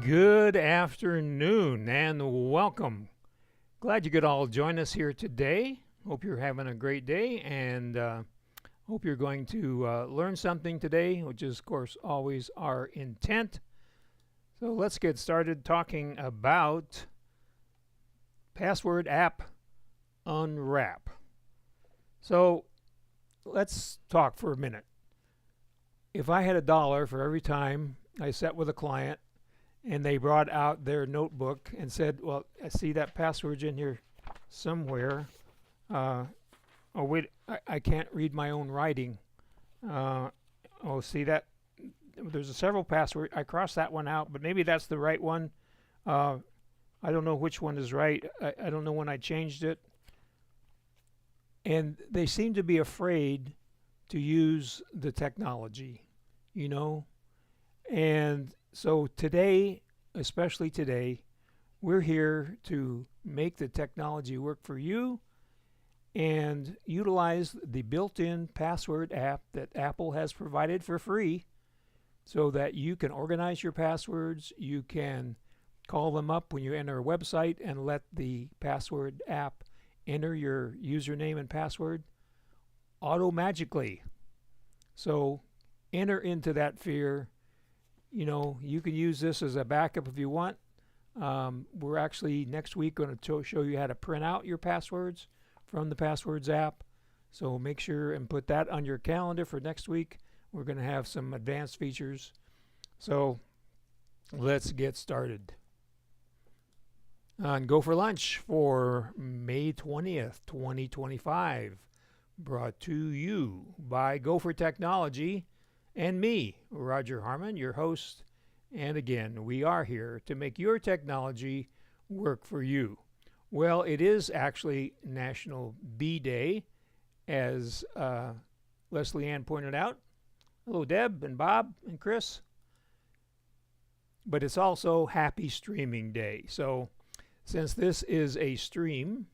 Good afternoon and welcome. Glad you could all join us here today. Hope you're having a great day and hope you're going to learn something today, which is, of course, always our intent. So let's get started talking about password app Unwrap. So let's talk for a minute. If I had $1 for every time I sat with a client and they brought out their notebook and said, well, I see that password's in here somewhere. Oh, wait, I can't read my own writing. See that? There's several passwords. I crossed that one out, but maybe that's the right one. I don't know which one is right. I don't know when I changed it. And they seem to be afraid to use the technology, you know? And so today, especially today, we're here to make the technology work for you and utilize the built-in password app that Apple has provided for free so that you can organize your passwords. You can call them up when you enter a website and let the password app enter your username and password auto-magically. So enter into that fear. You know, you can use this as a backup if you want. We're actually next week going to show you how to print out your passwords from the Passwords app. So make sure and put that on your calendar for next week. We're going to have some advanced features. So let's get started. On Go for Lunch for May 20th, 2025. Brought to you by GoFor Technology and me, Roger Harmon, your host. And again, we are here to make your technology work for you. Well, it is actually National Bee Day, as Leslie Ann pointed out. Hello, Deb and Bob and Chris. But it's also Happy Streaming Day. So since this is a stream,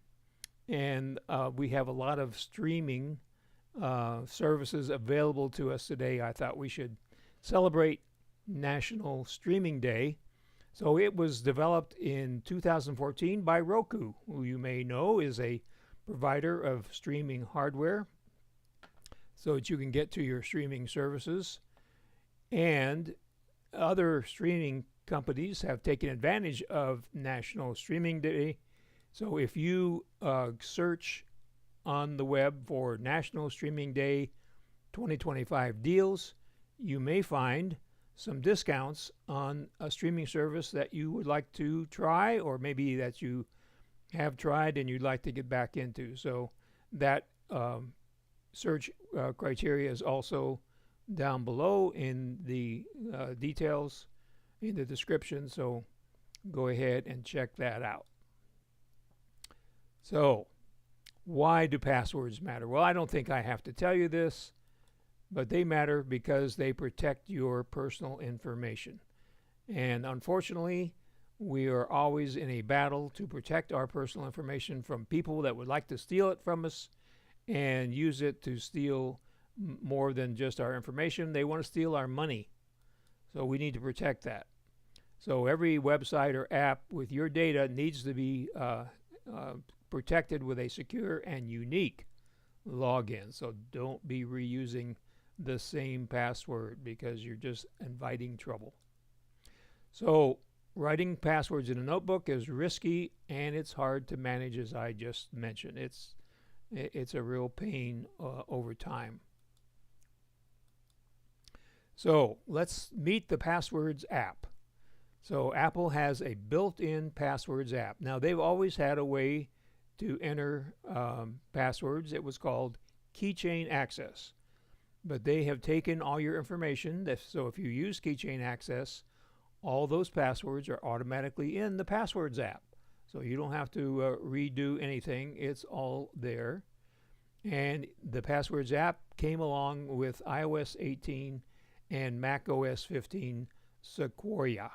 and we have a lot of streaming services available to us today, I thought we should celebrate National Streaming Day. So it was developed in 2014 by Roku, who you may know is a provider of streaming hardware so that you can get to your streaming services. And other streaming companies have taken advantage of National Streaming Day. So if you search on the web for National Streaming Day 2025 deals, you may find some discounts on a streaming service that you would like to try, or maybe that you have tried and you'd like to get back into. So that search criteria is also down below in the details in the description. So go ahead and check that out. So why do passwords matter? Well, I don't think I have to tell you this, but they matter because they protect your personal information. And unfortunately, we are always in a battle to protect our personal information from people that would like to steal it from us and use it to steal more than just our information. They want to steal our money. So we need to protect that. So every website or app with your data needs to be protected with a secure and unique login. So don't be reusing the same password because you're just inviting trouble. So writing passwords in a notebook is risky and it's hard to manage, as I just mentioned. It's a real pain over time. So let's meet the Passwords app. So Apple has a built-in Passwords app. Now they've always had a way to enter passwords. It was called Keychain Access. But they have taken all your information. So if you use Keychain Access, all those passwords are automatically in the Passwords app. So you don't have to redo anything. It's all there. And the Passwords app came along with iOS 18 and Mac OS 15 Sequoia.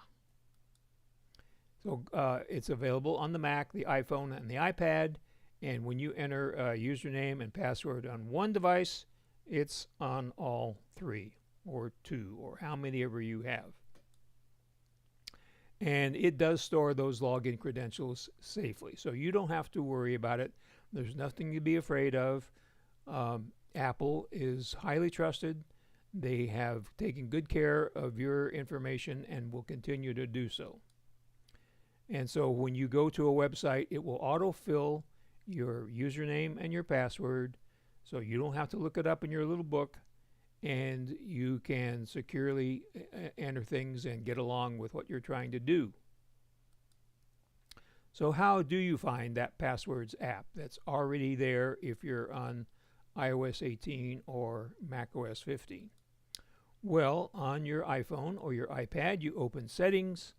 So it's available on the Mac, the iPhone, and the iPad. And when you enter a username and password on one device, it's on all three or two or how many ever you have. and it does store those login credentials safely. So you don't have to worry about it. There's nothing to be afraid of. Apple is highly trusted. They have taken good care of your information and will continue to do so. And so when you go to a website, it will autofill your username and your password, so you don't have to look it up in your little book, and you can securely enter things and get along with what you're trying to do. So how do you find that Passwords app that's already there if you're on iOS 18 or macOS 15? Well, on your iPhone or your iPad, you open Settings,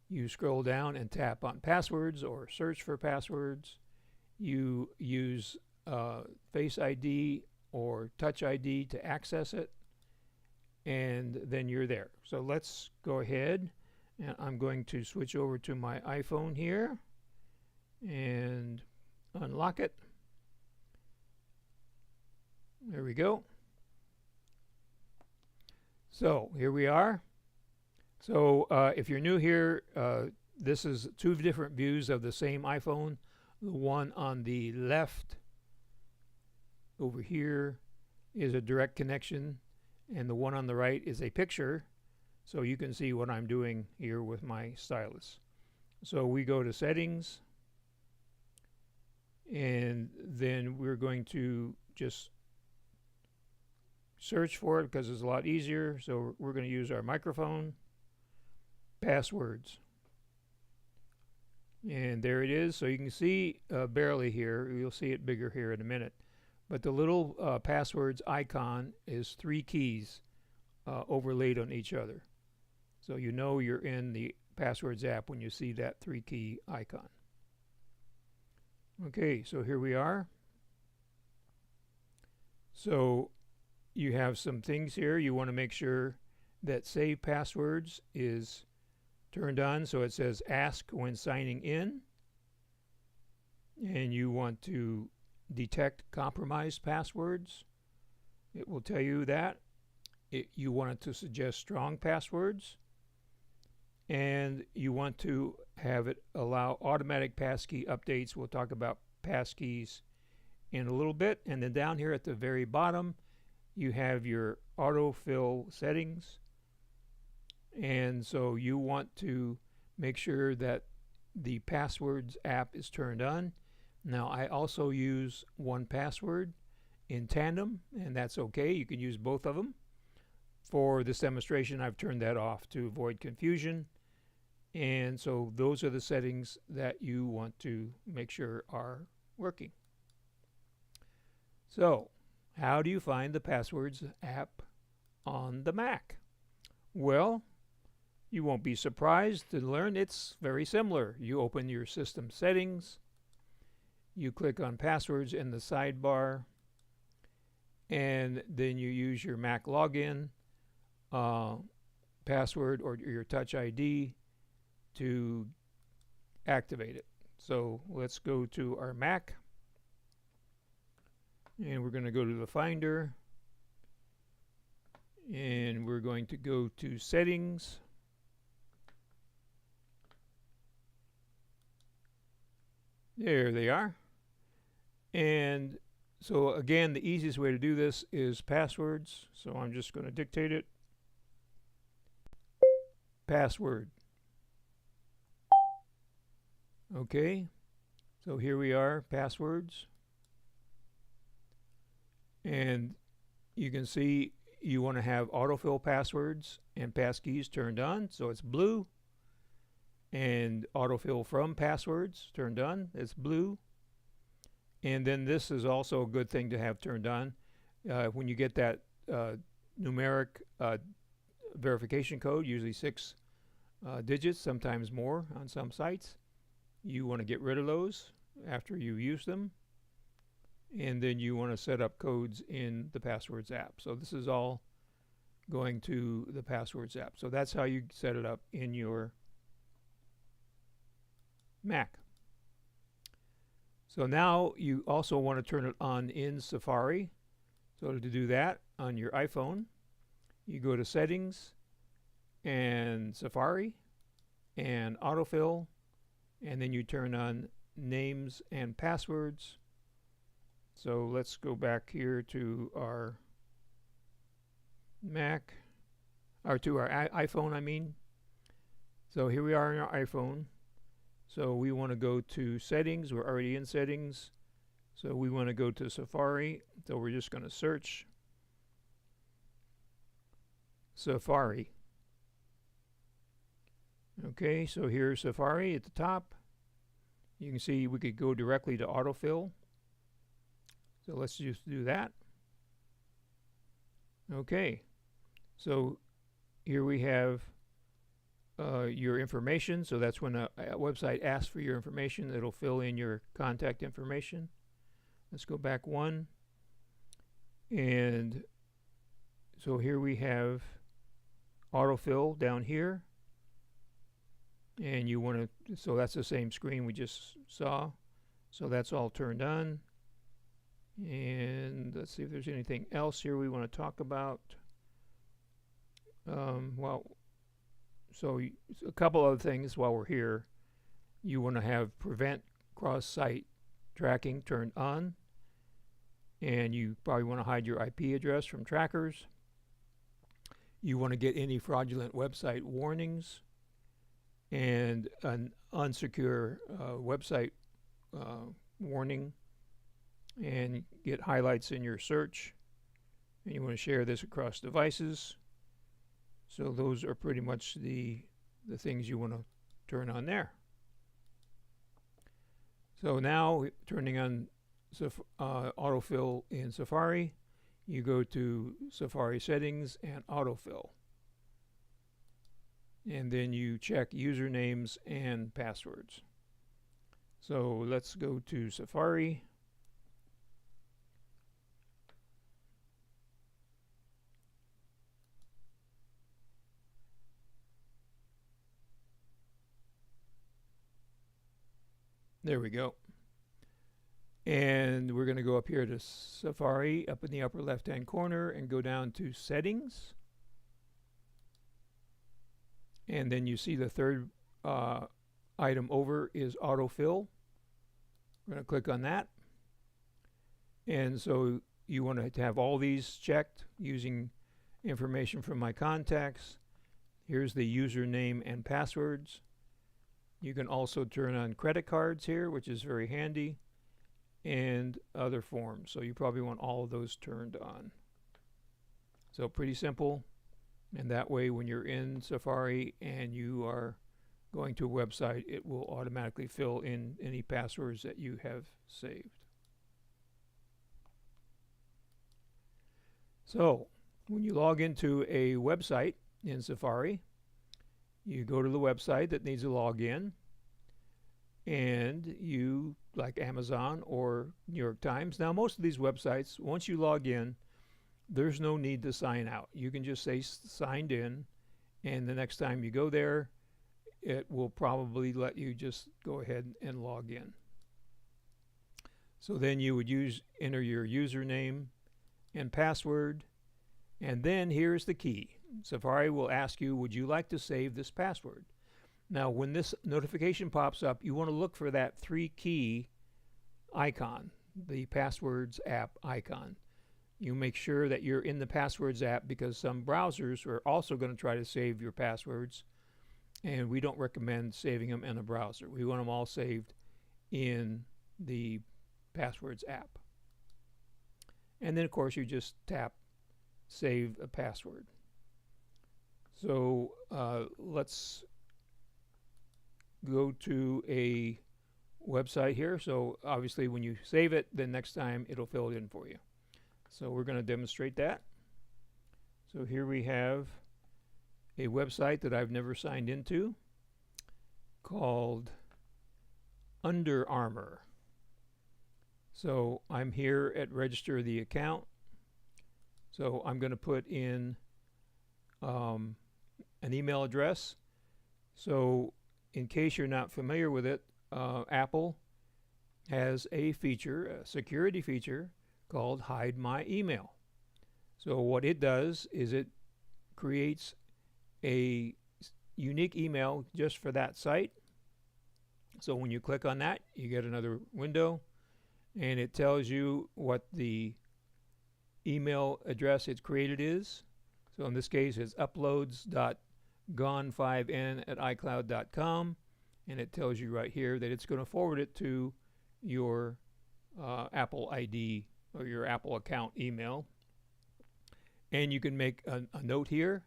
you scroll down and tap on Passwords or search for passwords. You use Face ID or Touch ID to access it, and then you're there. So let's go ahead, and I'm going to switch over to my iPhone here and unlock it. There we go. So here we are. So if you're new here, this is two different views of the same iPhone. The one on the left over here is a direct connection, and the one on the right is a picture, so you can see what I'm doing here with my stylus. So we go to Settings, and then we're going to just search for it because it's a lot easier. So we're going to use our microphone. Passwords, and there it is. So you can see barely here. You'll see it bigger here in a minute, but the little passwords icon is 3 keys overlaid on each other, so you know you're in the Passwords app when you see that 3-key icon. Okay, so here we are. So you have some things here. You want to make sure that Save Passwords is turned on, so it says Ask when signing in, and you want to detect compromised passwords. It will tell you that. You want it to suggest strong passwords, and you want to have it allow automatic passkey updates. We'll talk about passkeys in a little bit. And then down here at the very bottom, you have your autofill settings. And so you want to make sure that the Passwords app is turned on. Now, I also use 1Password in tandem, and that's okay. You can use both of them. For this demonstration, I've turned that off to avoid confusion. And so those are the settings that you want to make sure are working. So, how do you find the Passwords app on the Mac? Well, you won't be surprised to learn it's very similar. You open your system settings, you click on Passwords in the sidebar, and then you use your Mac login, password, or your Touch ID to activate it. So let's go to our Mac, and we're going to go to the Finder, and we're going to go to Settings. There they are. And so again, the easiest way to do this is passwords. So I'm just going to dictate it. Password. Okay. So here we are, passwords. And you can see you want to have autofill passwords and passkeys turned on. So it's blue. And autofill from passwords turned on. It's blue. And then this is also a good thing to have turned on. When you get that numeric verification code, usually 6 digits, sometimes more on some sites, you want to get rid of those after you use them. And then you want to set up codes in the Passwords app. So this is all going to the Passwords app. So that's how you set it up in your Mac. So now you also want to turn it on in Safari. So to do that on your iPhone, you go to Settings and Safari, and autofill, and then you turn on names and passwords. So let's go back here to our Mac, or to our iPhone, I mean. So here we are in our iPhone. So we want to go to settings. We're already in settings. So we want to go to Safari. So we're just going to search Safari. Okay, so here's Safari at the top. You can see we could go directly to autofill. So let's just do that. Okay, so here we have your information. So that's when a website asks for your information, it'll fill in your contact information. Let's go back one. And so here we have autofill down here. And you want to, so that's the same screen we just saw. So that's all turned on. And let's see if there's anything else here we want to talk about. So a couple other things while we're here. You want to have prevent cross-site tracking turned on. And you probably want to hide your IP address from trackers. You want to get any fraudulent website warnings and an unsecure website warning, and get highlights in your search. And you want to share this across devices. So those are pretty much the things you want to turn on there. So now turning on autofill in Safari, you go to Safari settings and autofill. And then you check usernames and passwords. So let's go to Safari. There we go. And we're going to go up here to Safari, up in the upper left-hand corner, and go down to Settings. And then you see the third item over is Autofill. We're going to click on that. And so you want to have all these checked using information from my contacts. Here's the username and passwords. You can also turn on credit cards here, which is very handy, and other forms. So you probably want all of those turned on. So pretty simple. And that way when you're in Safari and you are going to a website, it will automatically fill in any passwords that you have saved. So when you log into a website in Safari, you go to the website that needs a login, and you, like Amazon or New York Times. Now most of these websites, once you log in, there's no need to sign out. You can just say signed in, and the next time you go there, it will probably let you just go ahead and log in. So then you would enter your username and password, and then here's the key. Safari will ask you, would you like to save this password? Now when this notification pops up, you want to look for that 3-key icon, the Passwords app icon. You make sure that you're in the Passwords app, because some browsers are also going to try to save your passwords, and we don't recommend saving them in a browser. We want them all saved in the Passwords app. And then of course you just tap Save a Password. So let's go to a website here. So obviously when you save it, then next time it'll fill it in for you. So we're going to demonstrate that. So here we have a website that I've never signed into called Under Armour. So I'm here at register the account. So I'm going to put in an email address. So in case you're not familiar with it, Apple has a feature, a security feature called Hide My Email. So what it does is it creates a unique email just for that site. So when you click on that, you get another window, and it tells you what the email address it's created is. So in this case, it's uploads.gone5n@icloud.com, and it tells you right here that it's going to forward it to your Apple ID or your Apple account email. And you can make a note here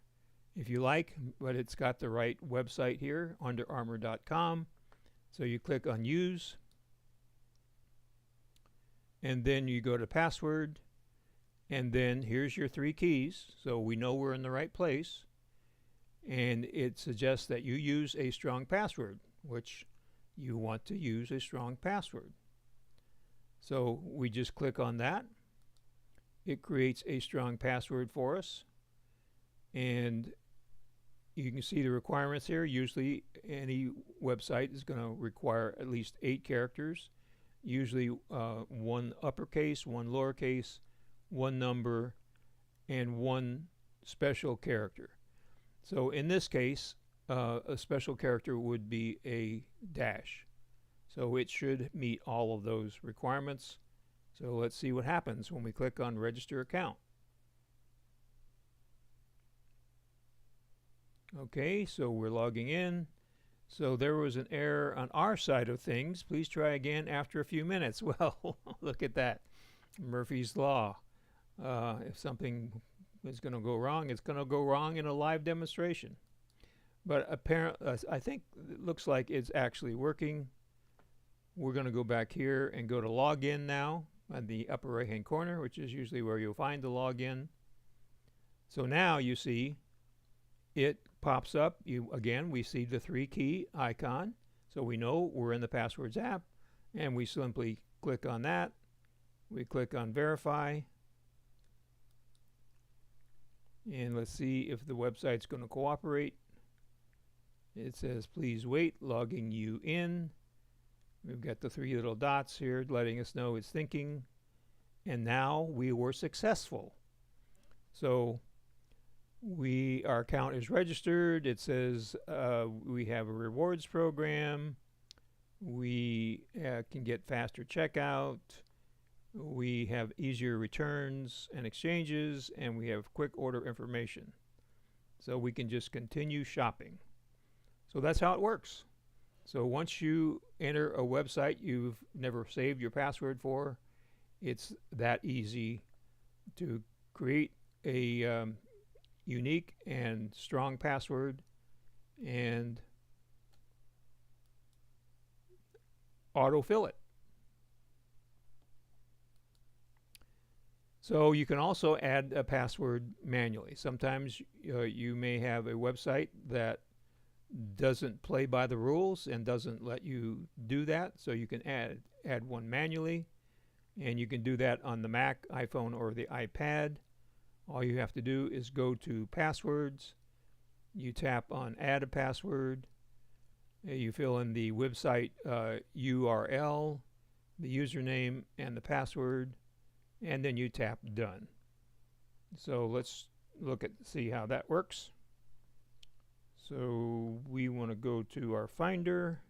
if you like, but it's got the right website here, underarmour.com. So you click on use, and then you go to password, and then here's your 3 keys, so we know we're in the right place. And it suggests that you use a strong password, which you want to use a strong password. So we just click on that. It creates a strong password for us, and you can see the requirements here. Usually any website is going to require at least 8 characters, usually 1 uppercase, 1 lowercase, 1 number, and 1 special character. So in this case, a special character would be a dash. So it should meet all of those requirements. So let's see what happens when we click on register account. Okay, so we're logging in. So there was an error on our side of things. Please try again after a few minutes. Well, look at that. Murphy's Law. If something is going to go wrong, it's going to go wrong in a live demonstration. But apparently, I think it looks like it's actually working. We're going to go back here and go to login now on the upper right hand corner, which is usually where you'll find the login. So now you see it pops up. Again, we see the 3 key icon, so we know we're in the Passwords app, and we simply click on that. We click on verify, and let's see if the website's going to cooperate. It says please wait, logging you in. We've got the 3 little dots here letting us know it's thinking, and now we were successful. So our account is registered. It says we have a rewards program. We can get faster checkout. We have easier returns and exchanges, and we have quick order information. So we can just continue shopping. So that's how it works. So once you enter a website you've never saved your password for, it's that easy to create a unique and strong password and autofill it. So you can also add a password manually. Sometimes you may have a website that doesn't play by the rules and doesn't let you do that, so you can add one manually, and you can do that on the Mac, iPhone, or the iPad. All you have to do is go to passwords, you tap on add a password, you fill in the website URL, the username, and the password, and then you tap done. So let's see how that works. So we want to go to our Finder,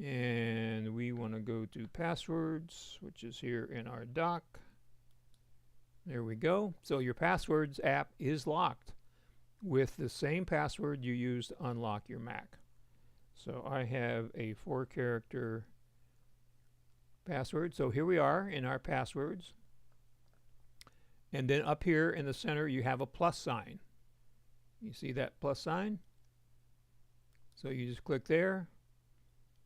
and we want to go to Passwords, which is here in our dock. There we go. So your Passwords app is locked with the same password you used to unlock your Mac. So I have a 4-character password. So here we are in our passwords. And then up here in the center you have a plus sign. You see that plus sign? So you just click there,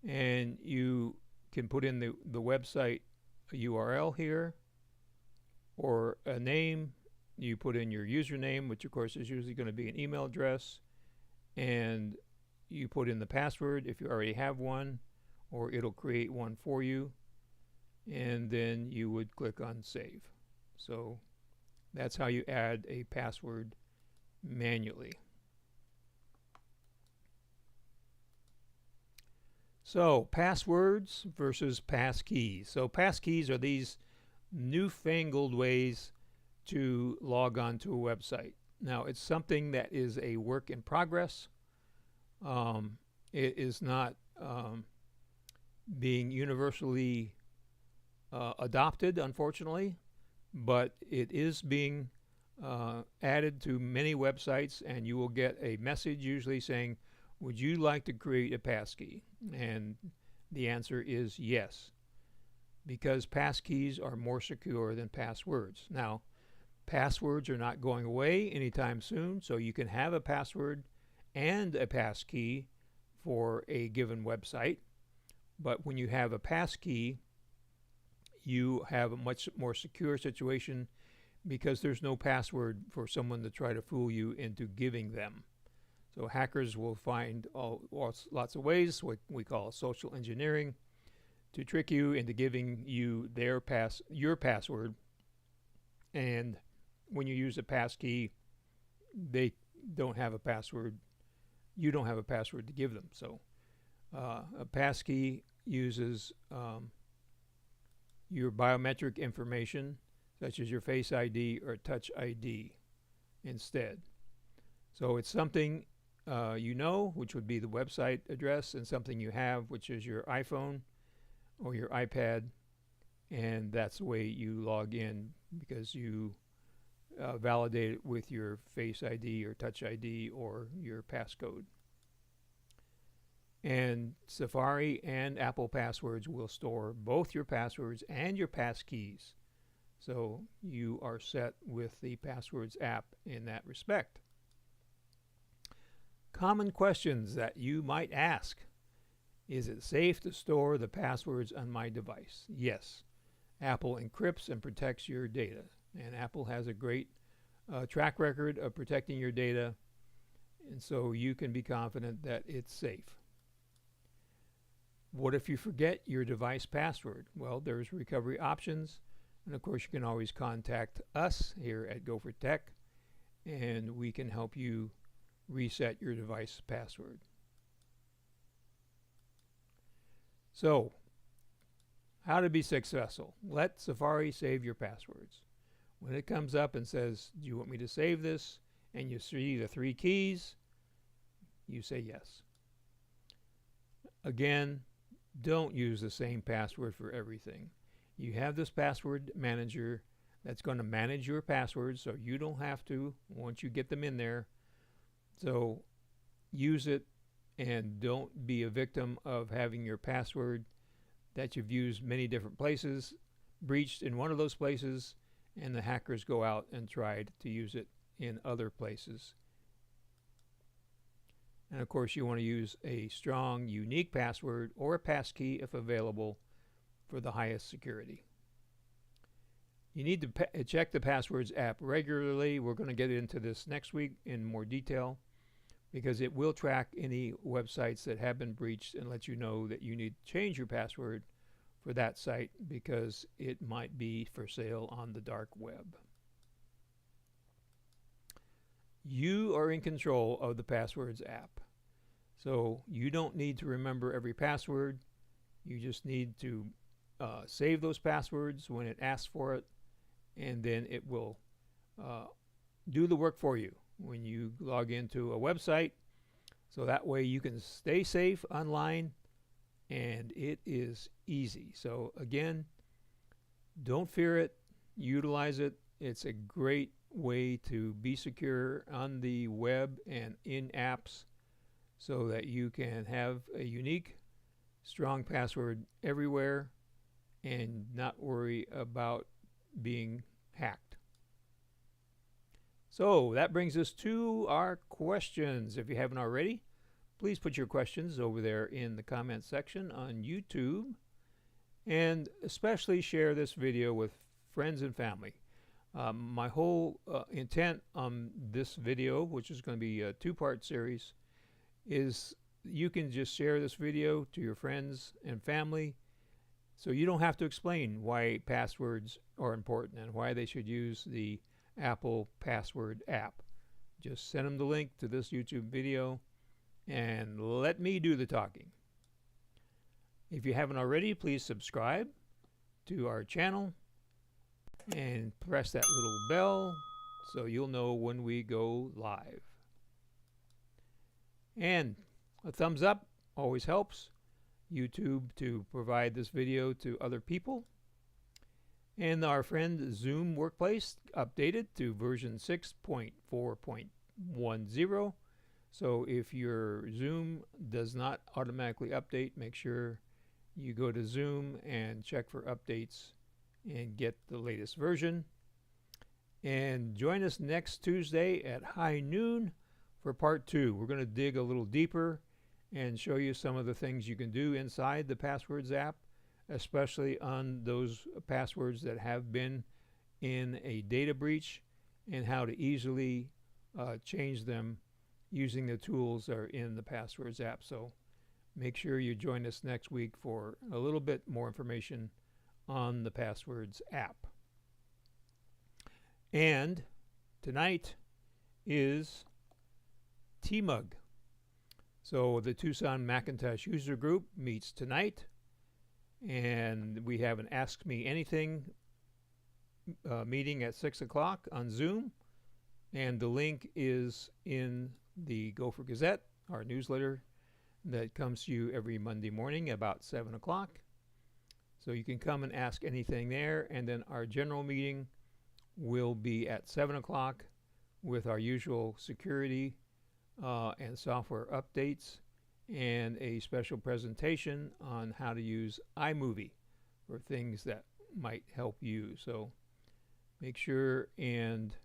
and you can put in the website URL here, or a name. You put in your username, which of course is usually going to be an email address, and you put in the password if you already have one, or it'll create one for you, and then you would click on save. So that's how you add a password manually. So passwords versus passkeys. So passkeys are these newfangled ways to log on to a website. Now, it's something that is a work in progress. It is not being universally adopted, unfortunately, but it is being added to many websites, and you will get a message usually saying, would you like to create a passkey? And the answer is yes, because passkeys are more secure than passwords. Now, passwords are not going away anytime soon, so you can have a password and a passkey for a given website. But when you have a passkey, you have a much more secure situation because there's no password for someone to try to fool you into giving them. So hackers will find lots of ways, what we call social engineering, to trick you into giving you your password. And when you use a passkey, they don't have a password. You don't have a password to give them. So a passkey uses your biometric information, such as your Face ID or Touch ID, instead. So it's something you know, which would be the website address, and something you have, which is your iPhone or your iPad, and that's the way you log in, because you validate it with your Face ID or Touch ID or your passcode. And Safari and Apple passwords will store both your passwords and your passkeys. So you are set with the Passwords app in that respect. Common questions that you might ask. Is it safe to store the passwords on my device? Yes. Apple encrypts and protects your data. And Apple has a great track record of protecting your data. And so you can be confident that it's safe. What if you forget your device password? Well, there's recovery options. And of course, you can always contact us here at GoFor Tech, and we can help you reset your device password. So, how to be successful? Let Safari save your passwords. When it comes up and says, do you want me to save this? And you see the 3 keys, you say yes. Again, don't use the same password for everything. You have this password manager that's going to manage your passwords, so you don't have to once you get them in there. So use it, and don't be a victim of having your password that you've used many different places breached in one of those places, and the hackers go out and tried to use it in other places. And of course, you want to use a strong, unique password or a passkey if available for the highest security. You need to check the Passwords app regularly. We're going to get into this next week in more detail, because it will track any websites that have been breached and let you know that you need to change your password for that site, because it might be for sale on the dark web. You are in control of the Passwords app. So you don't need to remember every password. You just need to save those passwords when it asks for it, and then it will do the work for you when you log into a website. So that way you can stay safe online, and it is easy. So again, don't fear it. Utilize it. It's a great way to be secure on the web and in apps, so that you can have a unique, strong password everywhere and not worry about being hacked. So that brings us to our questions. If you haven't already, please put your questions over there in the comment section on YouTube, and especially share this video with friends and family. My whole intent on this video, which is going to be a 2-part series, is you can just share this video to your friends and family, so you don't have to explain why passwords are important and why they should use the Apple Password app. Just send them the link to this YouTube video and let me do the talking. If you haven't already, please subscribe to our channel and press that little bell so you'll know when we go live. And a thumbs up always helps YouTube to provide this video to other people. And our friend Zoom Workplace updated to version 6.4.10. So if your Zoom does not automatically update, make sure you go to Zoom and check for updates and get the latest version. And join us next Tuesday at high noon for part 2. We're going to dig a little deeper and show you some of the things you can do inside the Passwords app, especially on those passwords that have been in a data breach, and how to easily change them using the tools that are in the Passwords app. So make sure you join us next week for a little bit more information on the Passwords app. And tonight is T-Mug. So the Tucson Macintosh user group meets tonight, and we have an Ask Me Anything meeting at 6 o'clock on Zoom, and the link is in the GoFor Gazette, our newsletter that comes to you every Monday morning about 7 o'clock. So you can come and ask anything there, and then our general meeting will be at 7 o'clock with our usual security and software updates, and a special presentation on how to use iMovie for things that might help you. So make sure and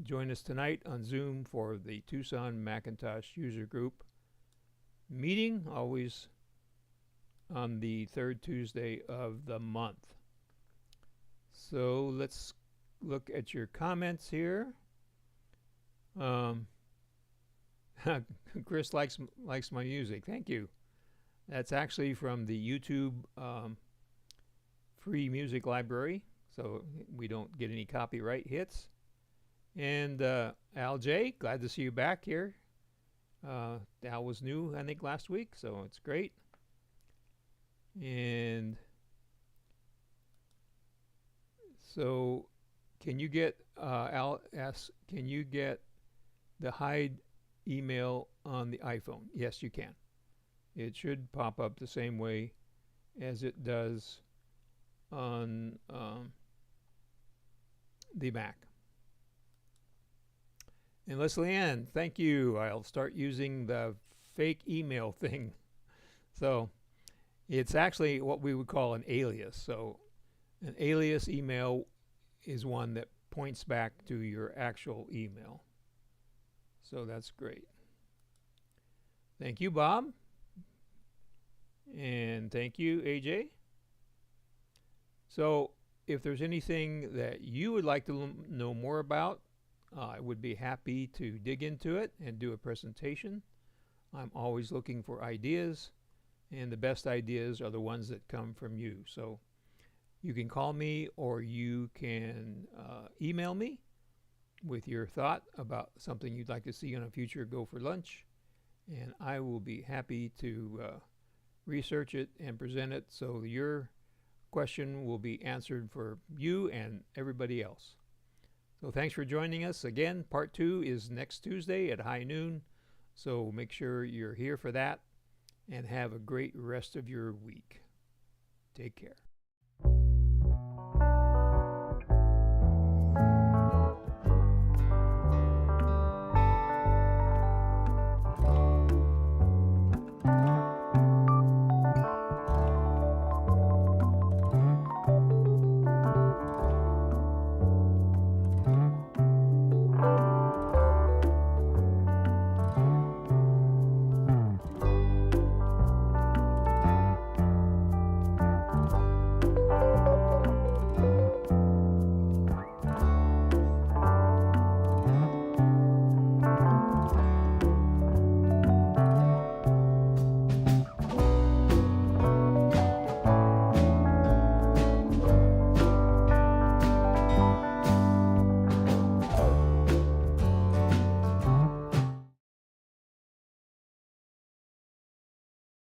join us tonight on Zoom for the Tucson Macintosh user group meeting, always on the third Tuesday of the month. So let's look at your comments here. Chris likes my music. Thank you. That's actually from the YouTube free music library, so we don't get any copyright hits. And Al J, glad to see you back here. Al was new, I think, last week, so it's great. And so can you get, Al asks, can you get the hide email on the iPhone? Yes, you can. It should pop up the same way as it does on the Mac. And Leslie Ann, thank you. I'll start using the fake email thing. So it's actually what we would call an alias. So an alias email is one that points back to your actual email. So that's great. Thank you, Bob. And thank you, AJ. So if there's anything that you would like to know more about, I would be happy to dig into it and do a presentation. I'm always looking for ideas, and the best ideas are the ones that come from you. So you can call me, or you can email me with your thought about something you'd like to see on a future Go for Lunch, and I will be happy to research it and present it so your question will be answered for you and everybody else. So thanks for joining us. Again, part 2 is next Tuesday at high noon, so make sure you're here for that, and have a great rest of your week. Take care.